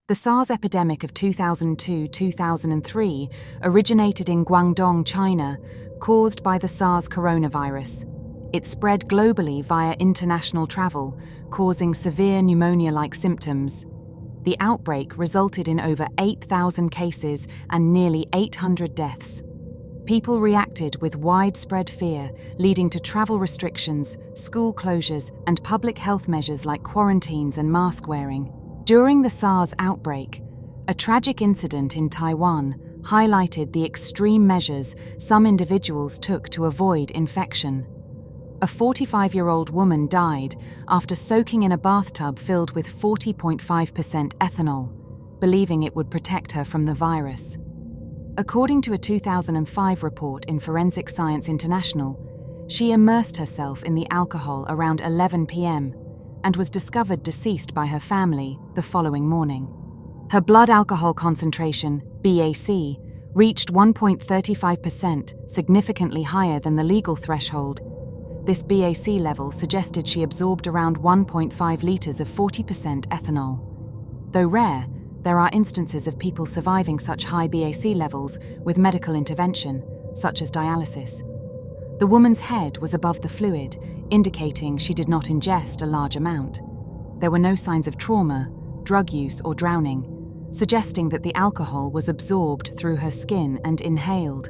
The SARS epidemic of 2002-2003 originated in Guangdong, China, caused by the SARS coronavirus. It spread globally via international travel, causing severe pneumonia-like symptoms. The outbreak resulted in over 8,000 cases and nearly 800 deaths. People reacted with widespread fear, leading to travel restrictions, school closures, and public health measures like quarantines and mask wearing. During the SARS outbreak, a tragic incident in Taiwan highlighted the extreme measures some individuals took to avoid infection. A 45-year-old woman died after soaking in a bathtub filled with 40.5% ethanol, believing it would protect her from the virus. According to a 2005 report in Forensic Science International, she immersed herself in the alcohol around 11 p.m. and was discovered deceased by her family the following morning. Her blood alcohol concentration, BAC, reached 1.35%, significantly higher than the legal threshold. This BAC level suggested she absorbed around 1.5 litres of 40% ethanol. Though rare, there are instances of people surviving such high BAC levels with medical intervention, such as dialysis. The woman's head was above the fluid, indicating she did not ingest a large amount. There were no signs of trauma, drug use, or drowning, suggesting that the alcohol was absorbed through her skin and inhaled.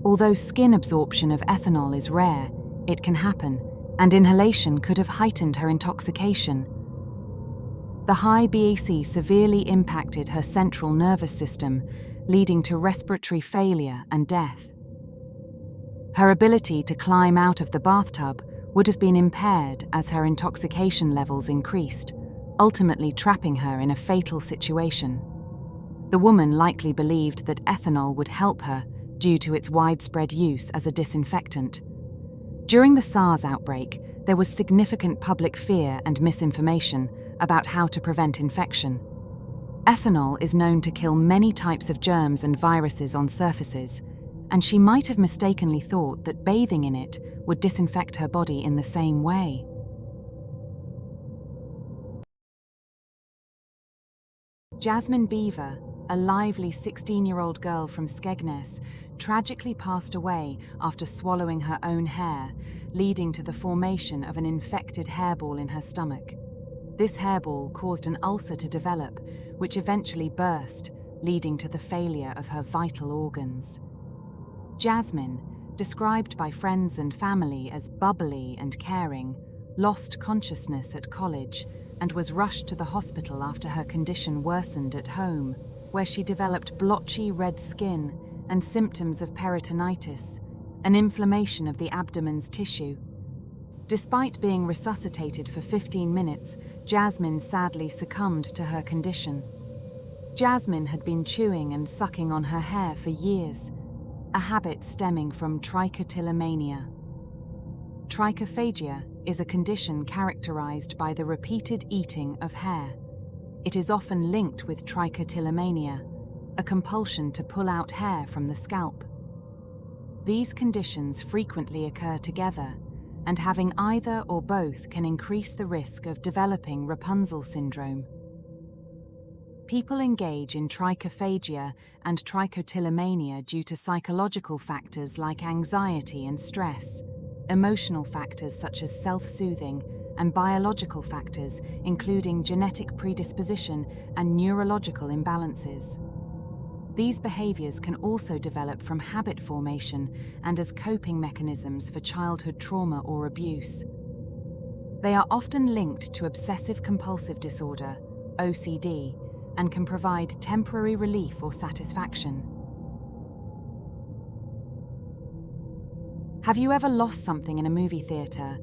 Although skin absorption of ethanol is rare, it can happen, and inhalation could have heightened her intoxication. The high BAC severely impacted her central nervous system, leading to respiratory failure and death. Her ability to climb out of the bathtub would have been impaired as her intoxication levels increased, ultimately trapping her in a fatal situation. The woman likely believed that ethanol would help her due to its widespread use as a disinfectant. During the SARS outbreak, there was significant public fear and misinformation about how to prevent infection. Ethanol is known to kill many types of germs and viruses on surfaces, and she might have mistakenly thought that bathing in it would disinfect her body in the same way. Jasmine Beaver, a lively 16-year-old girl from Skegness, tragically passed away after swallowing her own hair, leading to the formation of an infected hairball in her stomach. This hairball caused an ulcer to develop, which eventually burst, leading to the failure of her vital organs. Jasmine, described by friends and family as bubbly and caring, lost consciousness at college and was rushed to the hospital after her condition worsened at home, where she developed blotchy red skin and symptoms of peritonitis, an inflammation of the abdomen's tissue. Despite being resuscitated for 15 minutes, Jasmine sadly succumbed to her condition. Jasmine had been chewing and sucking on her hair for years, a habit stemming from trichotillomania. Trichophagia is a condition characterized by the repeated eating of hair. It is often linked with trichotillomania, a compulsion to pull out hair from the scalp. These conditions frequently occur together, and having either or both can increase the risk of developing Rapunzel syndrome. People engage in trichophagia and trichotillomania due to psychological factors like anxiety and stress, emotional factors such as self-soothing, and biological factors including genetic predisposition and neurological imbalances. These behaviors can also develop from habit formation and as coping mechanisms for childhood trauma or abuse. They are often linked to obsessive-compulsive disorder, OCD, and can provide temporary relief or satisfaction. Have you ever lost something in a movie theater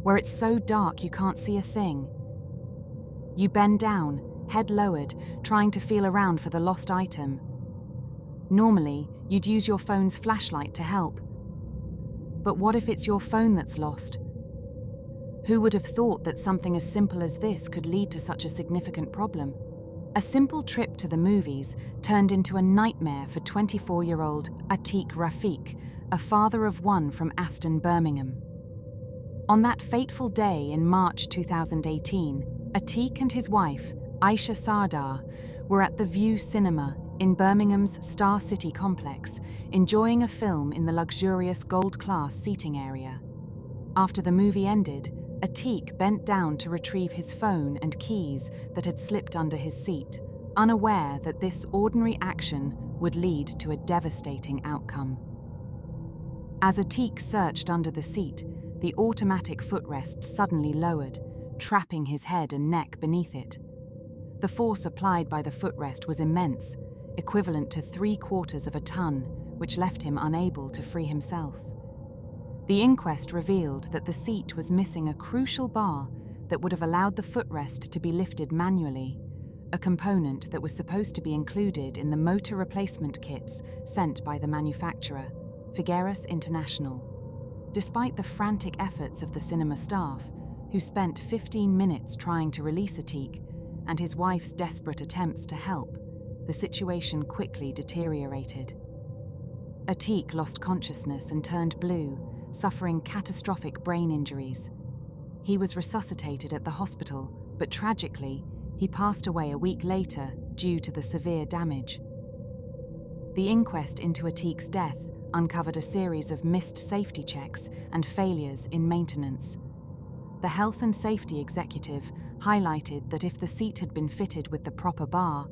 where it's so dark you can't see a thing? You bend down, head lowered, trying to feel around for the lost item. Normally, you'd use your phone's flashlight to help. But what if it's your phone that's lost? Who would have thought that something as simple as this could lead to such a significant problem? A simple trip to the movies turned into a nightmare for 24-year-old Atiq Rafiq, a father of one from Aston, Birmingham. On that fateful day in March 2018, Atiq and his wife, Aisha Sardar, were at the View Cinema in Birmingham's Star City complex, enjoying a film in the luxurious gold-class seating area. After the movie ended, Atiq bent down to retrieve his phone and keys that had slipped under his seat, unaware that this ordinary action would lead to a devastating outcome. As Atiq searched under the seat, the automatic footrest suddenly lowered, trapping his head and neck beneath it. The force applied by the footrest was immense, equivalent to 3/4 of a ton, which left him unable to free himself. The inquest revealed that the seat was missing a crucial bar that would have allowed the footrest to be lifted manually, a component that was supposed to be included in the motor replacement kits sent by the manufacturer, Figueres International. Despite the frantic efforts of the cinema staff, who spent 15 minutes trying to release Atiq, and his wife's desperate attempts to help, the situation quickly deteriorated. Atiq lost consciousness and turned blue, suffering catastrophic brain injuries. He was resuscitated at the hospital, but tragically, he passed away a week later due to the severe damage. The inquest into Atiq's death uncovered a series of missed safety checks and failures in maintenance. The health and safety executive highlighted that if the seat had been fitted with the proper bar,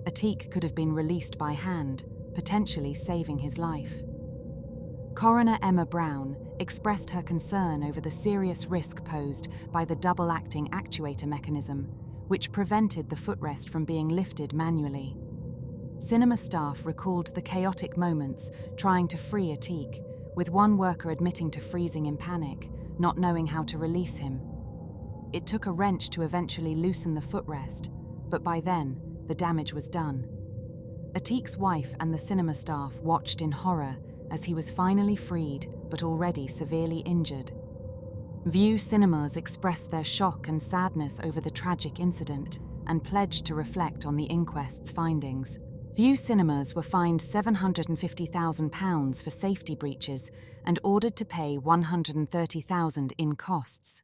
Atiq could have been released by hand, potentially saving his life. Coroner Emma Brown expressed her concern over the serious risk posed by the double-acting actuator mechanism, which prevented the footrest from being lifted manually. Cinema staff recalled the chaotic moments trying to free Atiq, with one worker admitting to freezing in panic, not knowing how to release him. It took a wrench to eventually loosen the footrest, but by then, the damage was done. Atiq's wife and the cinema staff watched in horror as he was finally freed, but already severely injured. View Cinemas expressed their shock and sadness over the tragic incident and pledged to reflect on the inquest's findings. View Cinemas were fined £750,000 for safety breaches and ordered to pay £130,000 in costs.